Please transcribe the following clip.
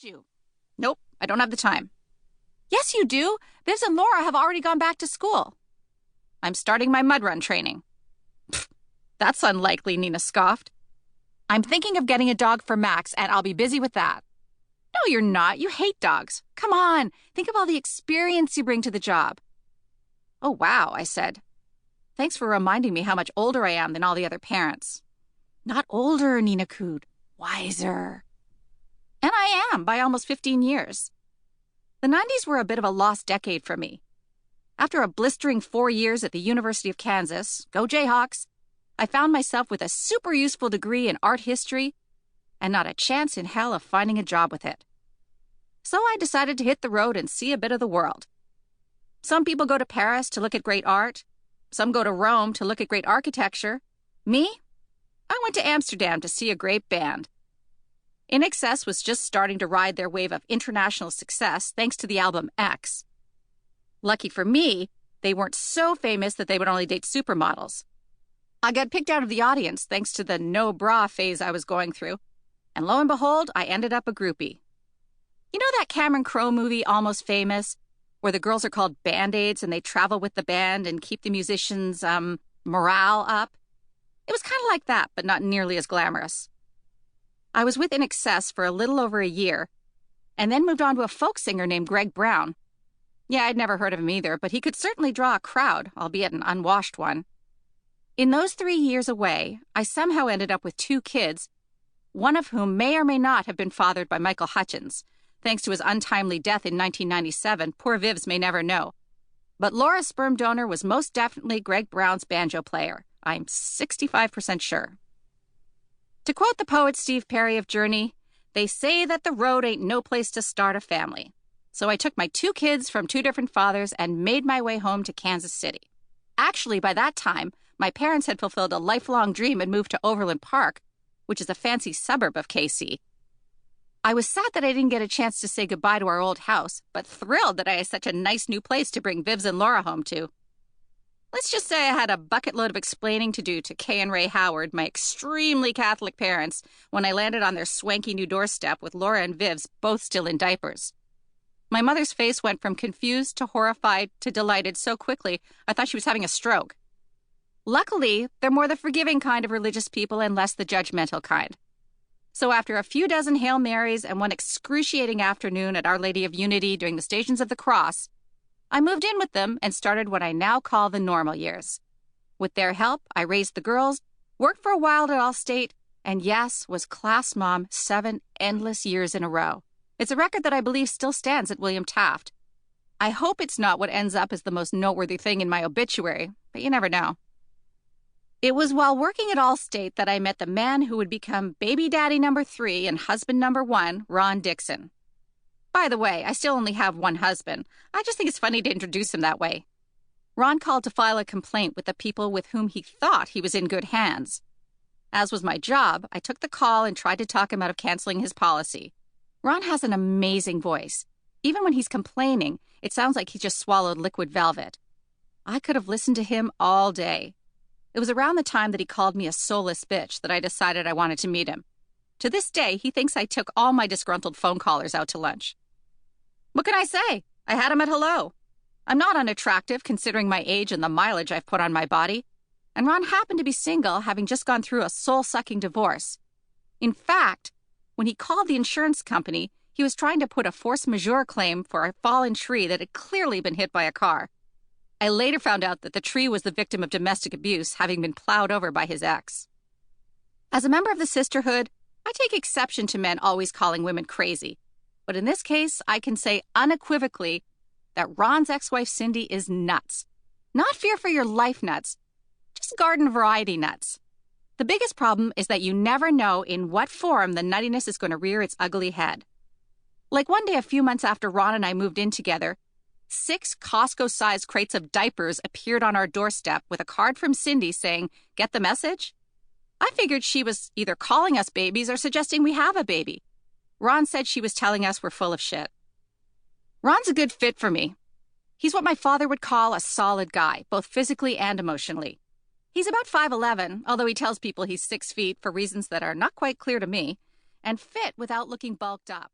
you. Nope, I don't have the time. Yes, you do. Viv and Laura have already gone back to school. I'm starting my mud run training. Pfft, that's unlikely, Nina scoffed. I'm thinking of getting a dog for Max, and I'll be busy with that. No, you're not. You hate dogs. Come on, think of all the experience you bring to the job. Oh, wow, I said. Thanks for reminding me how much older I am than all the other parents. Not older, Nina cooed. Wiser. And I am, by almost 15 years. The 90s were a bit of a lost decade for me. After a blistering 4 years at the University of Kansas, go Jayhawks, I found myself with a super useful degree in art history and not a chance in hell of finding a job with it. So I decided to hit the road and see a bit of the world. Some people go to Paris to look at great art. Some go to Rome to look at great architecture. Me? I went to Amsterdam to see a great band. INXS was just starting to ride their wave of international success thanks to the album X. Lucky for me, they weren't so famous that they would only date supermodels. I got picked out of the audience thanks to the no-bra phase I was going through, and lo and behold, I ended up a groupie. You know that Cameron Crowe movie, Almost Famous, where the girls are called Band-Aids and they travel with the band and keep the musicians' morale up? It was kind of like that, but not nearly as glamorous. I was with INXS for a little over a year, and then moved on to a folk singer named Greg Brown. Yeah, I'd never heard of him either, but he could certainly draw a crowd, albeit an unwashed one. In those 3 years away, I somehow ended up with 2 kids, one of whom may or may not have been fathered by Michael Hutchins. Thanks to his untimely death in 1997, poor Vivs may never know. But Laura's sperm donor was most definitely Greg Brown's banjo player. I'm 65% sure. To quote the poet Steve Perry of Journey, they say that the road ain't no place to start a family. So I took my 2 kids from 2 different fathers and made my way home to Kansas City. Actually, by that time, my parents had fulfilled a lifelong dream and moved to Overland Park, which is a fancy suburb of KC. I was sad that I didn't get a chance to say goodbye to our old house, but thrilled that I had such a nice new place to bring Vivs and Laura home to. Let's just say I had a bucket load of explaining to do to Kay and Ray Howard, my extremely Catholic parents, when I landed on their swanky new doorstep with Laura and Vivs both still in diapers. My mother's face went from confused to horrified to delighted so quickly I thought she was having a stroke. Luckily, they're more the forgiving kind of religious people and less the judgmental kind. So after a few dozen Hail Marys and one excruciating afternoon at Our Lady of Unity during the Stations of the Cross, I moved in with them and started what I now call the normal years. With their help, I raised the girls, worked for a while at Allstate, and yes, was class mom 7 endless years in a row. It's a record that I believe still stands at William Taft. I hope it's not what ends up as the most noteworthy thing in my obituary, but you never know. It was while working at Allstate that I met the man who would become baby daddy number 3 and husband number 1, Ron Dixon. By the way, I still only have one husband. I just think it's funny to introduce him that way. Ron called to file a complaint with the people with whom he thought he was in good hands. As was my job, I took the call and tried to talk him out of canceling his policy. Ron has an amazing voice. Even when he's complaining, it sounds like he just swallowed liquid velvet. I could have listened to him all day. It was around the time that he called me a soulless bitch that I decided I wanted to meet him. To this day, he thinks I took all my disgruntled phone callers out to lunch. What can I say? I had him at hello. I'm not unattractive considering my age and the mileage I've put on my body. And Ron happened to be single, having just gone through a soul-sucking divorce. In fact, when he called the insurance company, he was trying to put a force majeure claim for a fallen tree that had clearly been hit by a car. I later found out that the tree was the victim of domestic abuse, having been plowed over by his ex. As a member of the sisterhood, I take exception to men always calling women crazy. But in this case, I can say unequivocally that Ron's ex-wife Cindy is nuts. Not fear for your life nuts, just garden variety nuts. The biggest problem is that you never know in what form the nuttiness is going to rear its ugly head. Like one day a few months after Ron and I moved in together, 6 Costco-sized crates of diapers appeared on our doorstep with a card from Cindy saying, "Get the message?" I figured she was either calling us babies or suggesting we have a baby. Ron said she was telling us we're full of shit. Ron's a good fit for me. He's what my father would call a solid guy, both physically and emotionally. He's about 5'11", although he tells people he's 6 feet for reasons that are not quite clear to me, and fit without looking bulked up.